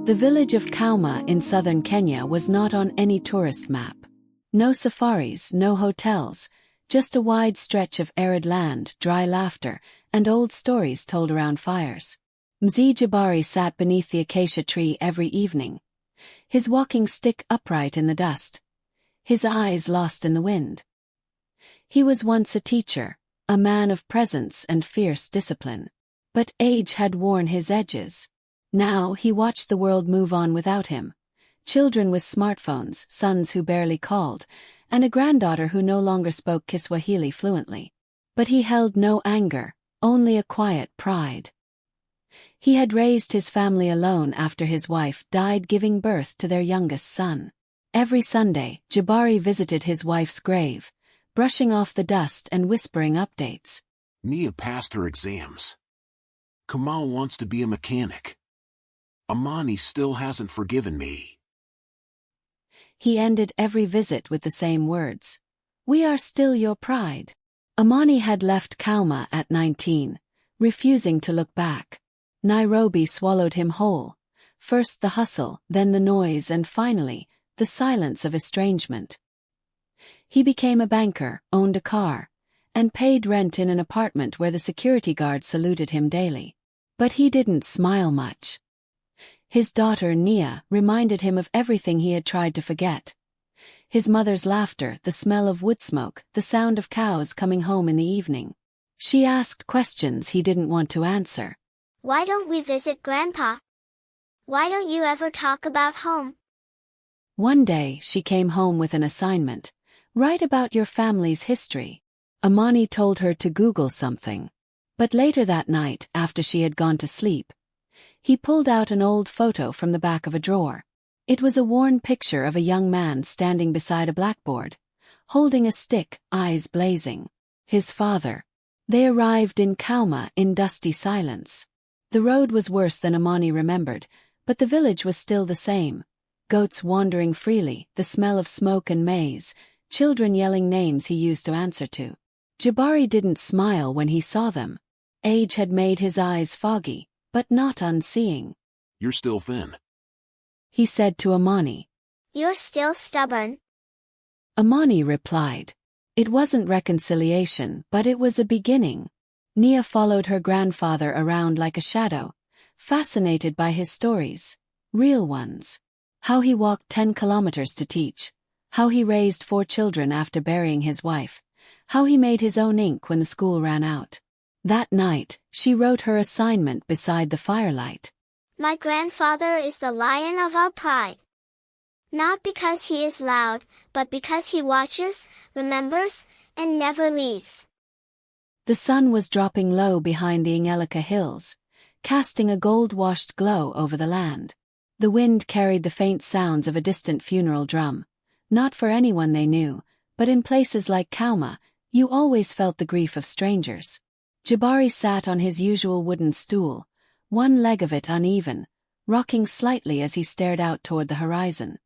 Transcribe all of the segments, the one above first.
The village of Kauma in southern Kenya was not on any tourist map. No safaris, no hotels, just a wide stretch of arid land, dry laughter, and old stories told around fires. Mzee Jabari sat beneath the acacia tree every evening, his walking stick upright in the dust, his eyes lost in the wind. He was once a teacher, a man of presence and fierce discipline. But age had worn his edges. Now he watched the world move on without him. Children with smartphones, sons who barely called, and a granddaughter who no longer spoke Kiswahili fluently. But he held no anger, only a quiet pride. He had raised his family alone after his wife died giving birth to their youngest son. Every Sunday, Jabari visited his wife's grave, brushing off the dust and whispering updates. Nia passed her exams. Kauma wants to be a mechanic. Amani still hasn't forgiven me. He ended every visit with the same words. We are still your pride. Amani had left Kauma at 19, refusing to look back. Nairobi swallowed him whole. First the hustle, then the noise, and finally, the silence of estrangement. He became a banker, owned a car, and paid rent in an apartment where the security guard saluted him daily. But he didn't smile much. His daughter Nia reminded him of everything he had tried to forget. His mother's laughter, the smell of wood smoke, the sound of cows coming home in the evening. She asked questions he didn't want to answer. Why don't we visit Grandpa? Why don't you ever talk about home? One day she came home with an assignment. Write about your family's history. Amani told her to Google something. But later that night, after she had gone to sleep, he pulled out an old photo from the back of a drawer. It was a worn picture of a young man standing beside a blackboard, holding a stick, eyes blazing. His father. They arrived in Kauma in dusty silence. The road was worse than Amani remembered, but the village was still the same. Goats wandering freely, the smell of smoke and maize, children yelling names he used to answer to. Jabari didn't smile when he saw them. Age had made his eyes foggy, but not unseeing. You're still thin, he said to Amani. You're still stubborn. Amani replied. It wasn't reconciliation, but it was a beginning. Nia followed her grandfather around like a shadow, fascinated by his stories, real ones. How he walked 10 kilometers to teach, how he raised 4 children after burying his wife, how he made his own ink when the school ran out. That night, she wrote her assignment beside the firelight. My grandfather is the lion of our pride. Not because he is loud, but because he watches, remembers, and never leaves. The sun was dropping low behind the Ngeleka hills, casting a gold-washed glow over the land. The wind carried the faint sounds of a distant funeral drum, not for anyone they knew, but in places like Kauma, you always felt the grief of strangers. Jabari sat on his usual wooden stool, one leg of it uneven, rocking slightly as he stared out toward the horizon.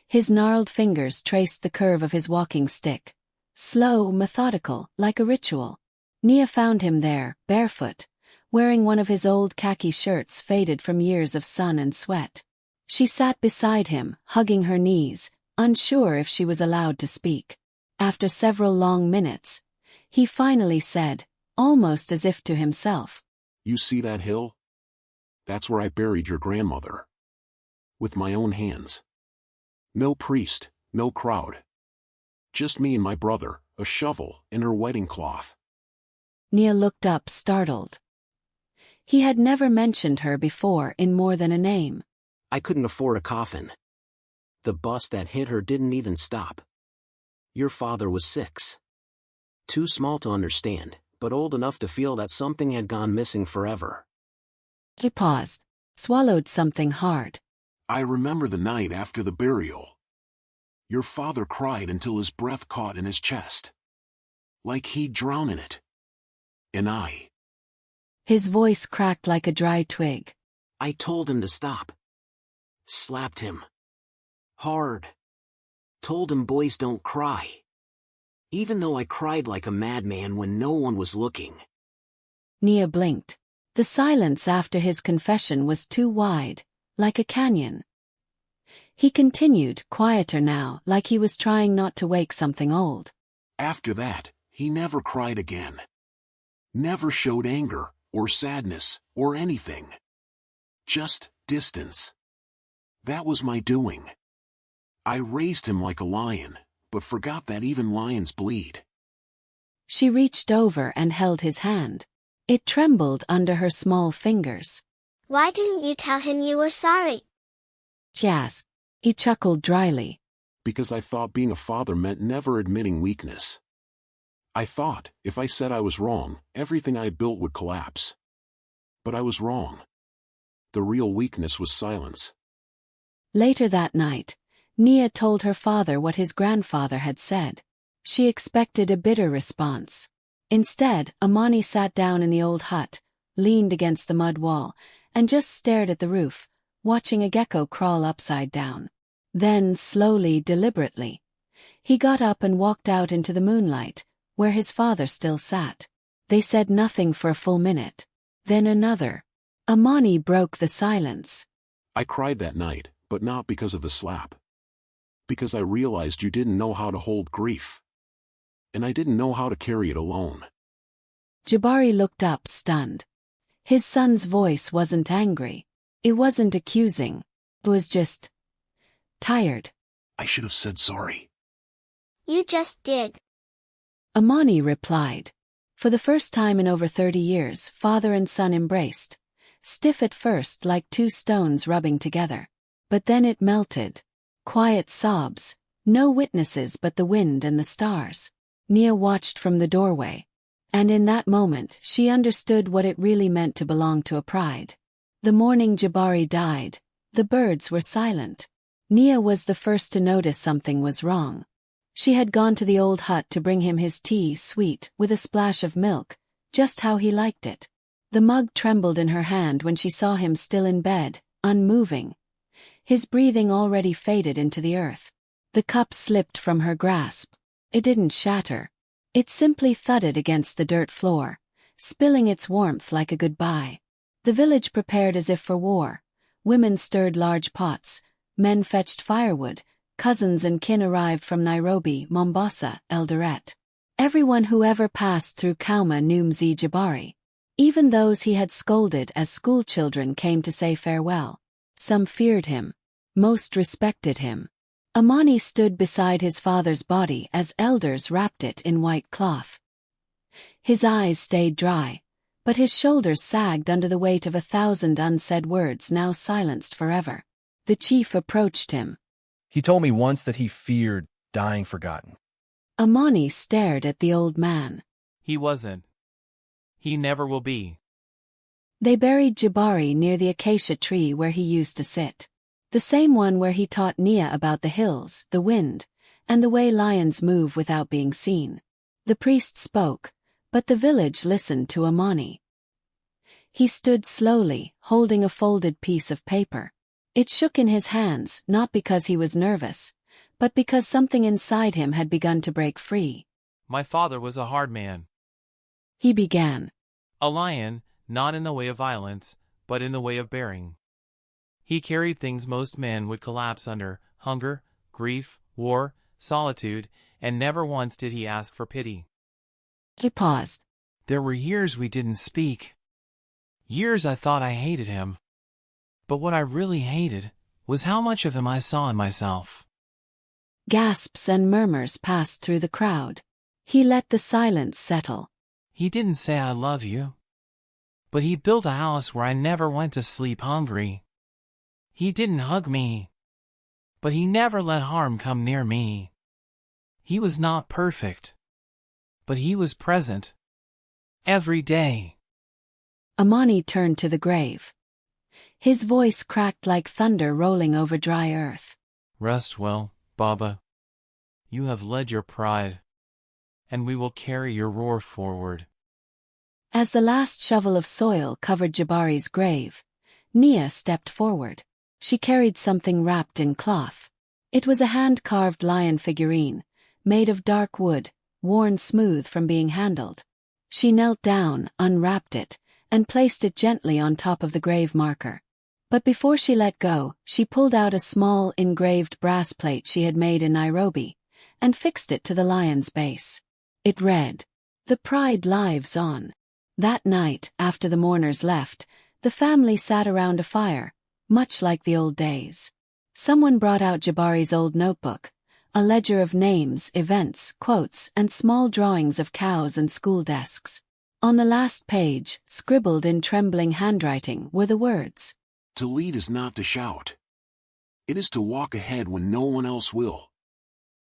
His gnarled fingers traced the curve of his walking stick, slow, methodical, like a ritual. Nia found him there, barefoot, wearing one of his old khaki shirts faded from years of sun and sweat. She sat beside him, hugging her knees, unsure if she was allowed to speak. After several long minutes, he finally said, almost as if to himself, You see that hill? That's where I buried your grandmother. With my own hands. No priest, no crowd. Just me and my brother, a shovel, and her wedding cloth. Nia looked up, startled. He had never mentioned her before in more than a name. I couldn't afford a coffin. The bus that hit her didn't even stop. Your father was 6. Too small to understand, but old enough to feel that something had gone missing forever. He paused, swallowed something hard. I remember the night after the burial. Your father cried until his breath caught in his chest. Like he'd drown in it. And I. His voice cracked like a dry twig. I told him to stop. Slapped him. Hard. Told him boys don't cry. Even though I cried like a madman when no one was looking. Nia blinked. The silence after his confession was too wide, like a canyon. He continued, quieter now, like he was trying not to wake something old. After that, he never cried again. Never showed anger, or sadness, or anything. Just distance. That was my doing. I raised him like a lion, but forgot that even lions bleed. She reached over and held his hand. It trembled under her small fingers. Why didn't you tell him you were sorry? She asked. He chuckled dryly. Because I thought being a father meant never admitting weakness. I thought, if I said I was wrong, everything I built would collapse. But I was wrong. The real weakness was silence. Later that night, Nia told her father what his grandfather had said. She expected a bitter response. Instead, Amani sat down in the old hut, leaned against the mud wall, and just stared at the roof, watching a gecko crawl upside down. Then, slowly, deliberately, he got up and walked out into the moonlight, where his father still sat. They said nothing for a full minute. Then another. Amani broke the silence. I cried that night, but not because of the slap. Because I realized you didn't know how to hold grief. And I didn't know how to carry it alone. Jabari looked up, stunned. His son's voice wasn't angry. It wasn't accusing. It was just tired. I should have said sorry. You just did. Amani replied. For the first time in over 30 years, father and son embraced. Stiff at first, like two stones rubbing together. But then it melted. Quiet sobs. No witnesses but the wind and the stars. Nia watched from the doorway. And in that moment, she understood what it really meant to belong to a pride. The morning Jabari died, the birds were silent. Nia was the first to notice something was wrong. She had gone to the old hut to bring him his tea, sweet, with a splash of milk, just how he liked it. The mug trembled in her hand when she saw him still in bed, unmoving. His breathing already faded into the earth. The cup slipped from her grasp. It didn't shatter. It simply thudded against the dirt floor, spilling its warmth like a goodbye. The village prepared as if for war. Women stirred large pots, men fetched firewood, cousins and kin arrived from Nairobi, Mombasa, Eldoret. Everyone who ever passed through Kauma knew Mzee Jabari. Even those he had scolded as schoolchildren came to say farewell. Some feared him. Most respected him. Amani stood beside his father's body as elders wrapped it in white cloth. His eyes stayed dry, but his shoulders sagged under the weight of 1,000 unsaid words now silenced forever. The chief approached him. He told me once that he feared dying forgotten. Amani stared at the old man. He wasn't. He never will be. They buried Jabari near the acacia tree where he used to sit. The same one where he taught Nia about the hills, the wind, and the way lions move without being seen. The priest spoke, but the village listened to Amani. He stood slowly, holding a folded piece of paper. It shook in his hands, not because he was nervous, but because something inside him had begun to break free. My father was a hard man. He began. A lion, not in the way of violence, but in the way of bearing. He carried things most men would collapse under: hunger, grief, war, solitude, and never once did he ask for pity. He paused. There were years we didn't speak. Years I thought I hated him. But what I really hated was how much of him I saw in myself. Gasps and murmurs passed through the crowd. He let the silence settle. He didn't say I love you. But he built a house where I never went to sleep hungry. He didn't hug me. But he never let harm come near me. He was not perfect. But he was present. Every day. Amani turned to the grave. His voice cracked like thunder rolling over dry earth. Rest well, Baba. You have led your pride. And we will carry your roar forward. As the last shovel of soil covered Jabari's grave, Nia stepped forward. She carried something wrapped in cloth. It was a hand-carved lion figurine, made of dark wood, worn smooth from being handled. She knelt down, unwrapped it, and placed it gently on top of the grave marker. But before she let go, she pulled out a small engraved brass plate she had made in Nairobi, and fixed it to the lion's base. It read, "The pride lives on." That night, after the mourners left, the family sat around a fire, much like the old days. Someone brought out Jabari's old notebook, a ledger of names, events, quotes, and small drawings of cows and school desks. On the last page, scribbled in trembling handwriting, were the words, To lead is not to shout. It is to walk ahead when no one else will.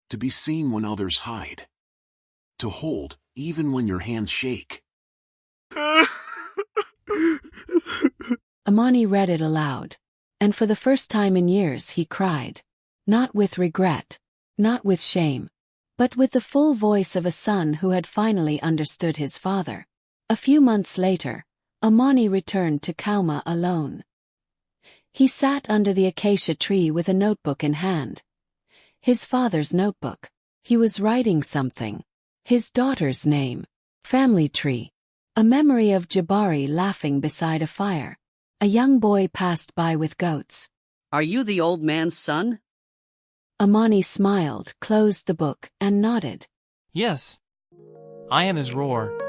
To be seen when others hide. To hold, even when your hands shake. Amani read it aloud, and for the first time in years he cried. Not with regret, not with shame, but with the full voice of a son who had finally understood his father. A few months later, Amani returned to Kauma alone. He sat under the acacia tree with a notebook in hand. His father's notebook. He was writing something. His daughter's name. Family tree. A memory of Jabari laughing beside a fire. A young boy passed by with goats. Are you the old man's son? Amani smiled, closed the book, and nodded. Yes. I am his roar.